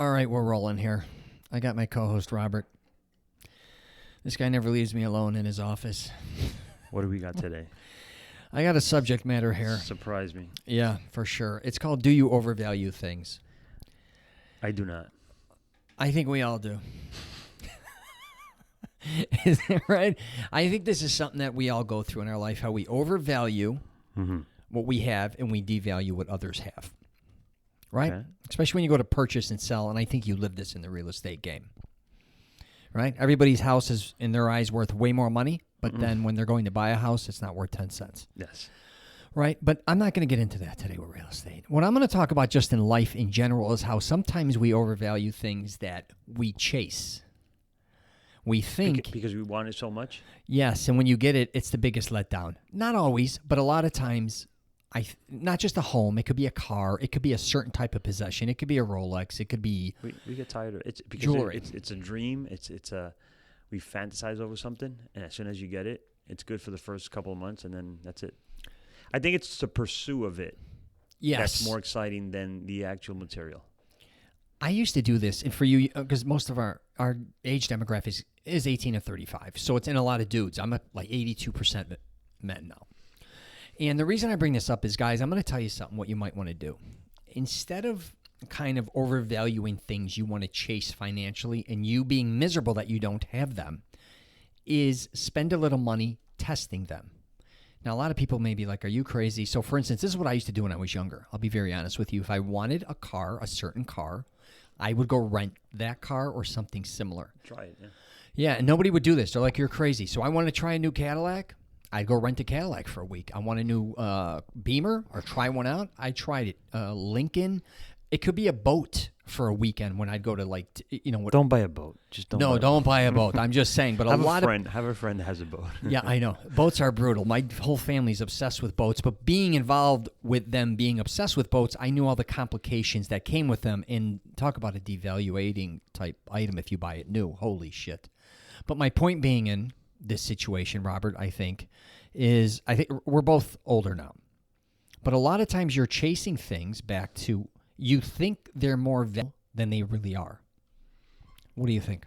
All right, we're rolling here. I got my co-host Robert. This guy never leaves me alone in his office. What do we got today? I got a subject matter here. Surprise me. Yeah, for sure. It's called Do You Overvalue Things? I do not. I think we all do. Is that right? I think this is something that we all go through in our life, how we overvalue what we have and we devalue what others have. Right? Okay. Especially when you go to purchase and sell, and I think you live this in the real estate game. Right? Everybody's house is, in their eyes, worth way more money, but then when they're going to buy a house, it's not worth 10 cents. Yes. Right? But I'm not going to get into that today with real estate. What I'm going to talk about just in life in general is how sometimes we overvalue things that we chase. We think... Because we want it so much? Yes, and when you get it, it's the biggest letdown. Not always, but a lot of times, not just a home. It could be a car. It could be a certain type of possession. It could be a Rolex. It could be we get tired of it. Because jewelry. It's a dream. We fantasize over something, and as soon as you get it, it's good for the first couple of months, and then that's it. I think it's the pursuit of it. Yes. That's more exciting than the actual material. I used to do this, and for you, because most of our age demographic is 18 to 35, so it's in a lot of dudes. I'm at like 82% men now. And the reason I bring this up is, guys, I'm going to tell you something, what you might want to do. Instead of kind of overvaluing things you want to chase financially and you being miserable that you don't have them, is spend a little money testing them. Now, a lot of people may be like, are you crazy? So, for instance, this is what I used to do when I was younger. I'll be very honest with you. If I wanted a car, a certain car, I would go rent that car or something similar. Try it, yeah. Yeah, and nobody would do this. They're like, you're crazy. So I wanted to try a new Cadillac. I'd go rent a Cadillac for a week. I want a new Beamer or try one out. I tried it. Lincoln. It could be a boat for a weekend when I'd go to Don't buy a boat. Just don't. No, don't buy a boat. I'm just saying. But have a friend that has a boat. Yeah, I know. Boats are brutal. My whole family's obsessed with boats. But being involved with them being obsessed with boats, I knew all the complications that came with them. And talk about a devaluating type item if you buy it new. Holy shit. But my point being in this situation, Robert, I think we're both older now. But a lot of times you're chasing things back to you think they're more valuable than they really are. What do you think?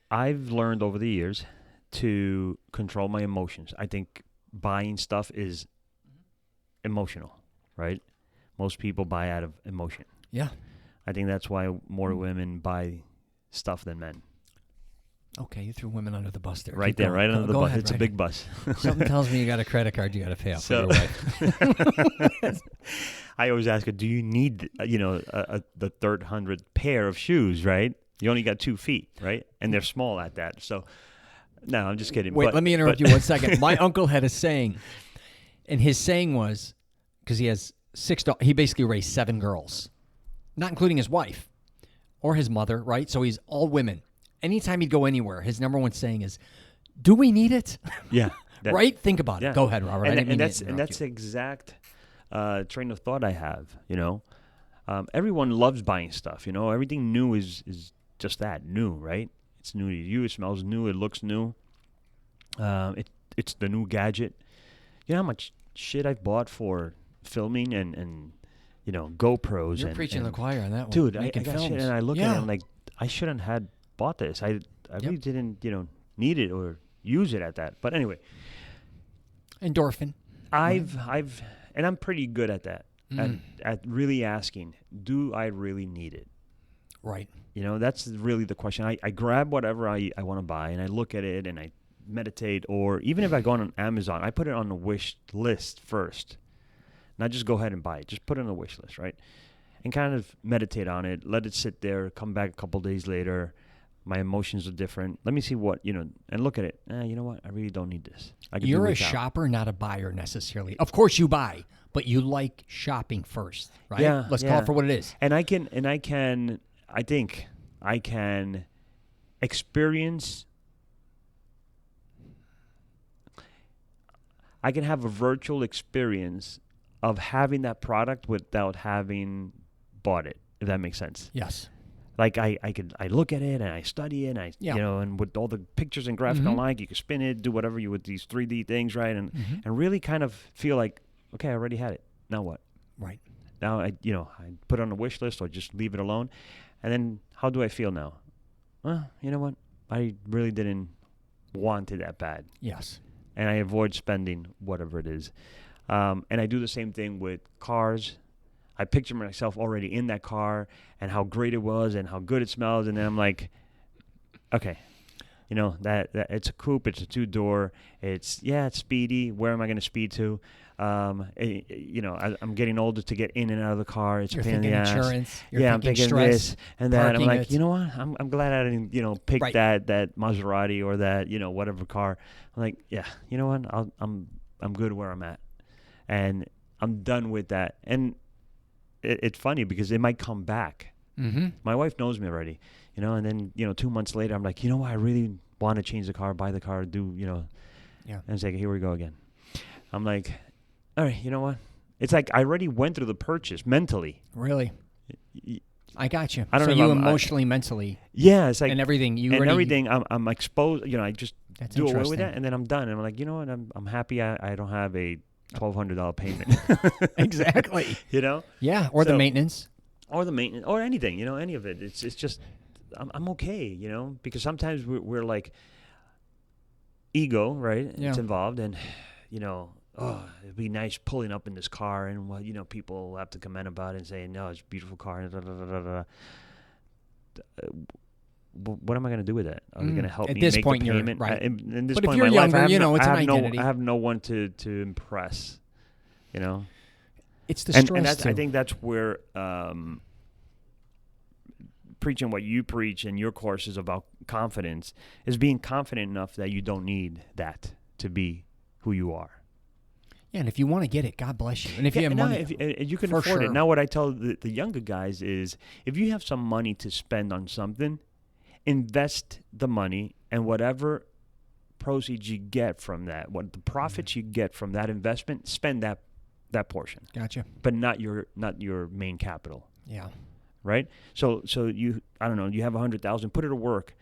I've learned over the years to control my emotions. I think buying stuff is emotional, right? Most people buy out of emotion. Yeah. I think that's why more women buy stuff than men. Okay, you threw women under the bus there. Right there, right under the bus. It's a big bus. Something tells me you got a credit card you got to pay off for your wife. I always ask her, do you need, the 300th pair of shoes, right? You only got 2 feet, right? And they're small at that. So, no, I'm just kidding. Wait, let me interrupt you 1 second. My uncle had a saying, and his saying was, because he has 6 daughters, he basically raised 7 girls, not including his wife or his mother, right? So he's all women. Anytime he'd go anywhere, his number one saying is, do we need it? Yeah. Right? Think about it. Go ahead, Robert. And that's the exact train of thought I have, everyone loves buying stuff, Everything new is just that, new, right? It's new to you. It smells new. It looks new. It's the new gadget. You know how much shit I've bought for filming and GoPros. You're preaching the choir on that one. Dude, I got shit and I look at it and I'm like, I shouldn't have bought this. I really didn't, need it or use it at that. But anyway. Endorphin. And I'm pretty good at that. At really asking, do I really need it? Right. That's really the question. I grab whatever I want to buy and I look at it and I meditate, or even if I go on Amazon, I put it on the wish list first. Not just go ahead and buy it. Just put it on the wish list, right? And kind of meditate on it. Let it sit there. Come back a couple days later. My emotions are different. Let me see what, and look at it. You know what? I really don't need this. You're a shopper, not a buyer necessarily. Of course you buy, but you like shopping first, right? Yeah. Let's call it for what it is. And I think I can experience, I can have a virtual experience of having that product without having bought it, if that makes sense. Yes. Like I look at it and I study it and and with all the pictures and graphic online, you can spin it, do whatever you with these 3D things, right? And really kind of feel like, okay, I already had it. Now what? Right. now I put it on the wish list or just leave it alone. And then how do I feel now? Well, you know what? I really didn't want it that bad. Yes. And I avoid spending whatever it is. And I do the same thing with cars. I picture myself already in that car and how great it was and how good it smells. And then I'm like, okay, that it's a coupe, it's a 2-door. It's speedy. Where am I going to speed to? I'm getting older to get in and out of the car. It's You're a pain in the ass. Insurance. I'm thinking stress, this and that. I'm like, it. you know what? I'm glad I didn't, pick Right. that Maserati or that, whatever car. I'm like, yeah, you know what? I'm good where I'm at, and I'm done with that. And it's funny because it might come back. Mm-hmm. My wife knows me already, and then 2 months later, I'm like, I really want to change the car, buy the car, do. Yeah. And it's like, here we go again. I'm like, all right, you know what? It's like I already went through the purchase mentally. Really? I got you. I don't so know you if emotionally, mentally, Yeah, it's like and everything. I'm exposed. I just That's do away with interesting. that, and then I'm done. And I'm like, you know what? I'm happy. I don't have a $1,200 payment. Exactly. Yeah, or the So- maintenance. Or the maintenance, or anything. Any of it. It's just I'm okay. Because sometimes we're like ego, right? Yeah. It's involved, and it'd be nice pulling up in this car, and people have to comment about it and say, no, it's a beautiful car. And what am I going to do with that? Are they going to help At me this make point, the you're payment? right. In this But if point you're in my life, younger, it's an identity. I have no one to impress. It's the And stress that's, too. I think that's where preaching what you preach in your courses about confidence is being confident enough that you don't need that to be who you are. Yeah, and if you want to get it, God bless you. And if you have money, if you can for afford sure. it. Now, what I tell the younger guys is, if you have some money to spend on something, invest the money, and whatever proceeds you get from that, what the profits you get from that investment, spend that portion, Gotcha. but not your main capital. Yeah. Right? So you, I don't know, you have $100,000, put it to work,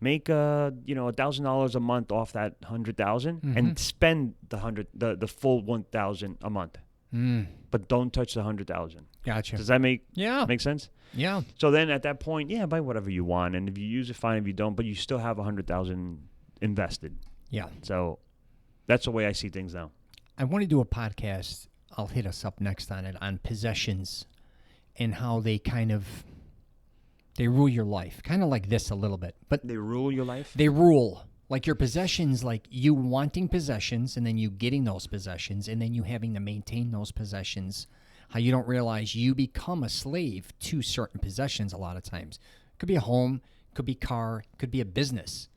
make $1,000 a month off that $100,000, and spend the full $1,000 a month, but don't touch the $100,000. Gotcha. Does that make Yeah. sense? Yeah. So then at that point, buy whatever you want, and if you use it, fine. If you don't, but you still have $100,000 invested. Yeah. So that's the way I see things now. I want to do a podcast. I'll hit us up next on it, on possessions and how they they rule your life. Kind of like this a little bit. But They rule your life. they rule. Like your possessions, like you wanting possessions and then you getting those possessions and then you having to maintain those possessions. How you don't realize you become a slave to certain possessions a lot of times. Could be a home, could be car, could be a business.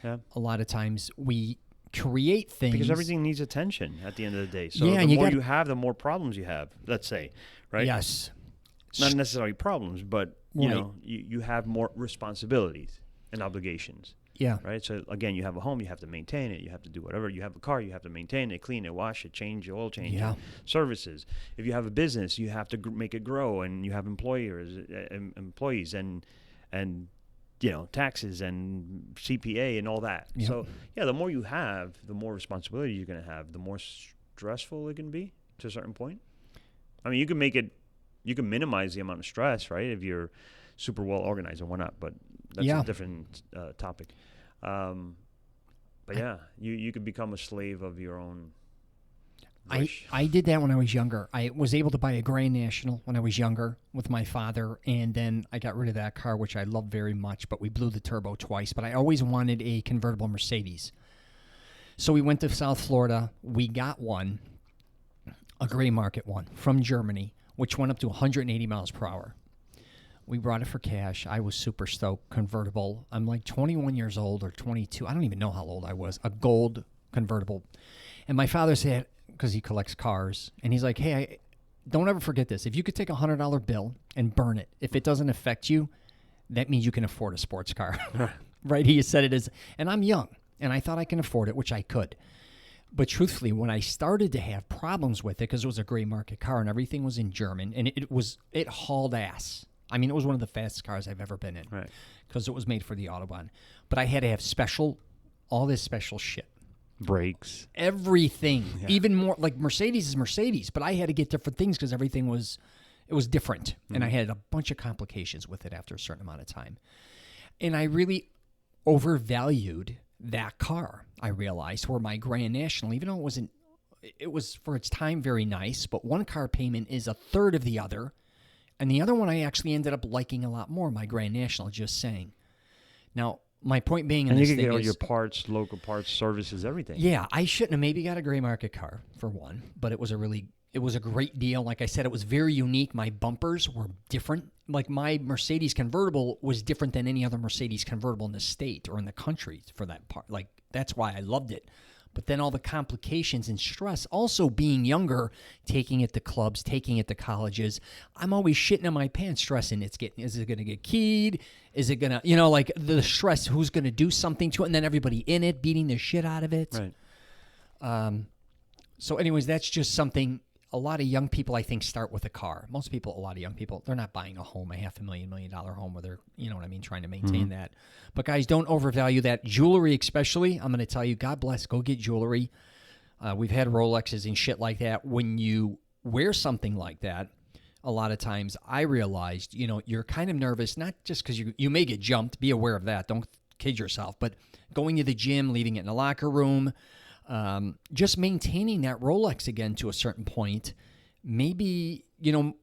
Yeah. A lot of times we create things. Because everything needs attention at the end of the day. So Yeah, the and you more got- you have, the more problems you have, let's say, right? Yes. Not necessarily problems, but Right. you have more responsibilities and obligations, Yeah. right? So again, you have a home, you have to maintain it, you have to do whatever. You have a car, you have to maintain it, clean it, wash it, change your oil change, Yeah. services. If you have a business, you have to make it grow, and you have employees and taxes and CPA and all that. Yep. So the more you have, the more responsibility you're going to have, the more stressful it can be to a certain point. I mean, you can minimize the amount of stress, right? If you're super well organized and whatnot, but that's Yeah. a different topic. But you could become a slave of your own wish. I did that when I was younger. I was able to buy a Grand National when I was younger with my father, and then I got rid of that car, which I love very much, but we blew the turbo twice. But I always wanted a convertible Mercedes. So we went to South Florida. We got one, a gray market one from Germany, which went up to 180 miles per hour. We brought it for cash. I was super stoked. Convertible. I'm like 21 years old or 22. I don't even know how old I was. A gold convertible. And my father said, because he collects cars, and he's like, hey, don't ever forget this. If you could take a $100 bill and burn it, if it doesn't affect you, that means you can afford a sports car. Right? He said it as, and I'm young, and I thought I can afford it, which I could. But truthfully, when I started to have problems with it, because it was a gray market car and everything was in German, and it hauled ass. I mean, it was one of the fastest cars I've ever been in, Right. because it was made for the Autobahn. But I had to have all this special shit. Brakes. Everything. Yeah. Even more, like Mercedes is Mercedes, but I had to get different things because everything was It was different, and I had a bunch of complications with it after a certain amount of time. And I really overvalued that car, I realized, for my Grand National, even though it was for its time very nice, but one car payment is a third of the other. And the other one I actually ended up liking a lot more, my Grand National, just saying. Now, my point being in and this you thing can get all is, your parts, local parts, services, everything. yeah, I shouldn't have maybe got a gray market car, for one, but it was a great deal. Like I said, it was very unique. My bumpers were different. Like my Mercedes convertible was different than any other Mercedes convertible in the state or in the country for that part. Like that's why I loved it. But then all the complications and stress, also being younger, taking it to clubs, taking it to colleges, I'm always shitting in my pants, stressing is it going to get keyed? Is it going to, like the stress, who's going to do something to it? And then everybody in it, beating the shit out of it. Right. So anyways, that's just something a lot of young people, I think, start with a car. Most people, a lot of young people, they're not buying a home, $500,000, $1 million home where they're, you know what I mean, trying to maintain that. But guys, don't overvalue that. Jewelry especially, I'm going to tell you, God bless, go get jewelry. We've had Rolexes and shit like that. When you wear something like that, a lot of times I realized, you're kind of nervous, not just because you may get jumped. Be aware of that. Don't kid yourself. But going to the gym, leaving it in the locker room, just maintaining that Rolex again to a certain point, maybe,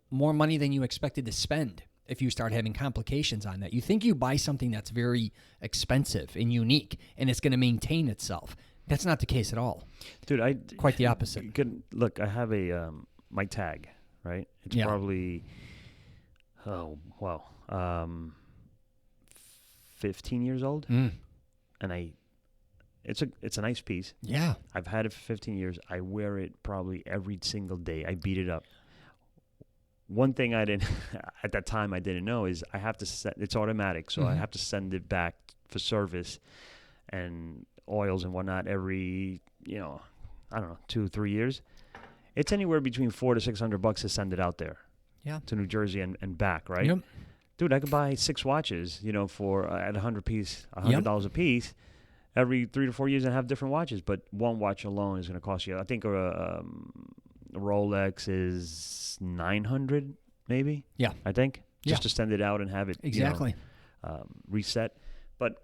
more money than you expected to spend if you start having complications on that. You think you buy something that's very expensive and unique and it's going to maintain itself. That's not the case at all. Dude, quite the opposite. Look, I have my tag, right? It's probably, 15 years old. And it's a nice piece. Yeah. I've had it for 15 years. I wear it probably every single day. I beat it up. One thing I didn't, at that time I didn't know is I have to it's automatic. So I have to send it back for service and oils and whatnot every, 2-3 years. It's anywhere between $400 to $600 to send it out there. Yeah. To New Jersey and back, right? Yep. Dude, I could buy 6 watches, for at $100 a piece. Every 3 to 4 years and have different watches, but one watch alone is going to cost you. I think a Rolex is $900, maybe. Yeah, I think just to send it out and have it exactly reset. But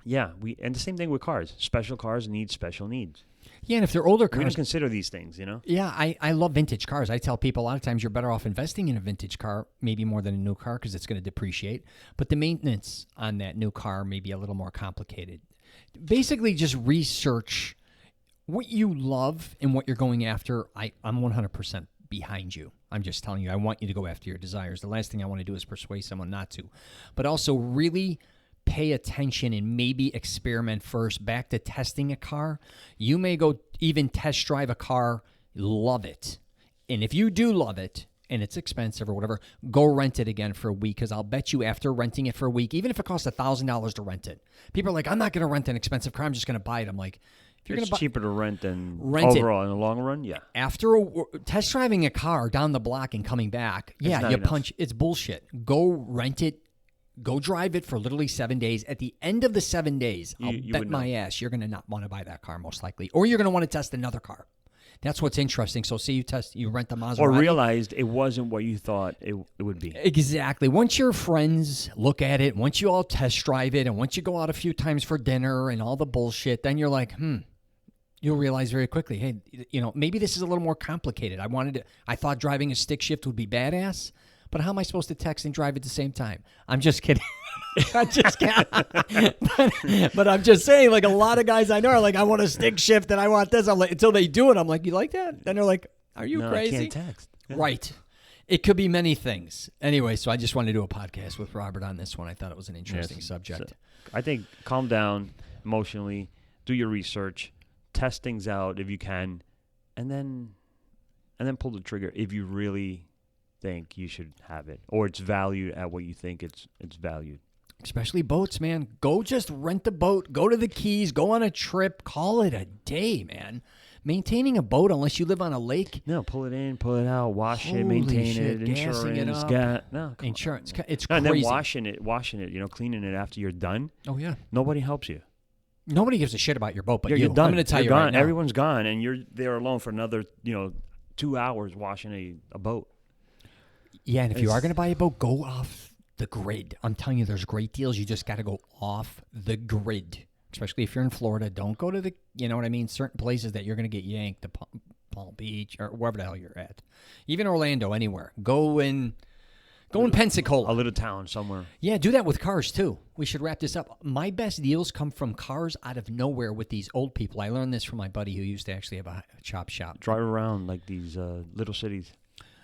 yeah, and the same thing with cars. Special cars need special needs. Yeah, and if they're older cars, we don't consider these things, Yeah, I love vintage cars. I tell people a lot of times you're better off investing in a vintage car, maybe more than a new car because it's going to depreciate. But the maintenance on that new car may be a little more complicated. Basically, just research what you love and what you're going after. I'm 100% behind you. I'm just telling you, I want you to go after your desires. The last thing I want to do is persuade someone not to. But also really pay attention and maybe experiment first. Back to testing a car. You may go even test drive a car, love it. And if you do love it, and it's expensive or whatever, go rent it again for a week because I'll bet you after renting it for a week, even if it costs $1,000 to rent it, people are like, I'm not going to rent an expensive car. I'm just going to buy it. I'm like, if you're going to buy, cheaper to rent than overall in the long run, yeah. After test driving a car down the block and coming back, it's bullshit. Go rent it. Go drive it for literally 7 days. At the end of the 7 days, I'll bet my ass you're going to not want to buy that car most likely, or you're going to want to test another car. That's what's interesting. So say you rent the Maserati. Or realized it wasn't what you thought it would be. Exactly. Once your friends look at it, once you all test drive it, and once you go out a few times for dinner and all the bullshit, then you're like, you'll realize very quickly, hey, maybe this is a little more complicated. I thought driving a stick shift would be badass, but how am I supposed to text and drive at the same time? I'm just kidding. I'm just kidding. but I'm just saying, like, a lot of guys I know are like, I want a stick shift and I want this. I'm like, until they do it, I'm like, you like that? Then they're like, are you crazy? I can't text. Yeah. Right. It could be many things. Anyway, so I just wanted to do a podcast with Robert on this one. I thought it was an interesting subject. So I think calm down emotionally, do your research, test things out if you can, and then pull the trigger if you really think you should have it or it's valued at what you think it's valued. Especially boats, man. Go just rent a boat, go to the Keys, go on a trip, call it a day, man. Maintaining a boat, unless you live on a lake. No, pull it in, pull it out, wash it, maintain it, insurance, insurance. It's crazy. And then washing it, cleaning it after you're done. Oh, yeah. Nobody helps you. Nobody gives a shit about your boat, but you're done. I'm going to tell you gone. right now. Everyone's gone, and you're there alone for another, 2 hours washing a boat. Yeah, and if you are going to buy a boat, go off the grid. I'm telling you, there's great deals. You just got to go off the grid, especially if you're in Florida. Don't go to the, you know what I mean, certain places that you're going to get yanked, to Palm Beach or wherever the hell you're at. Even Orlando, anywhere. Go in Pensacola. A little town somewhere. Yeah, do that with cars, too. We should wrap this up. My best deals come from cars out of nowhere with these old people. I learned this from my buddy who used to actually have a chop shop. Drive around like these little cities.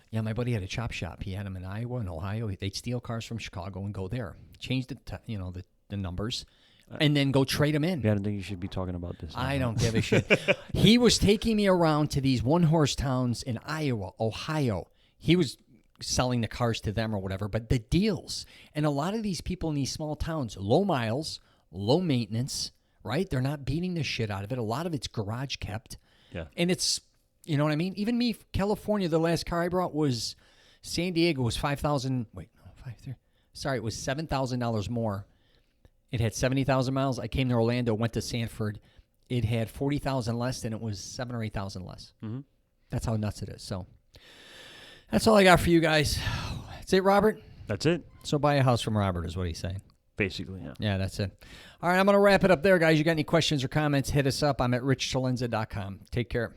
Yeah, my buddy had a chop shop. He had them in Iowa and Ohio. They'd steal cars from Chicago and go there, change the numbers, and then go trade them in. Yeah, I don't think you should be talking about this. I don't give a shit. He was taking me around to these one-horse towns in Iowa, Ohio. He was selling the cars to them or whatever, but the deals. And a lot of these people in these small towns, low miles, low maintenance, right? They're not beating the shit out of it. A lot of it's garage kept. Yeah. And it's, you know what I mean? Even me, California, the last car I brought was San Diego was $5,000. Wait, no, 5,300. Sorry, it was $7,000 more. It had 70,000 miles. I came to Orlando, went to Sanford. It had 40,000 less, and it was 7,000 or 8,000 less. Mm-hmm. That's how nuts it is. So that's all I got for you guys. That's it, Robert? That's it. So buy a house from Robert is what he's saying. Basically, yeah. Yeah, that's it. All right, I'm going to wrap it up there, guys. You got any questions or comments, hit us up. I'm at richcelenza.com. Take care.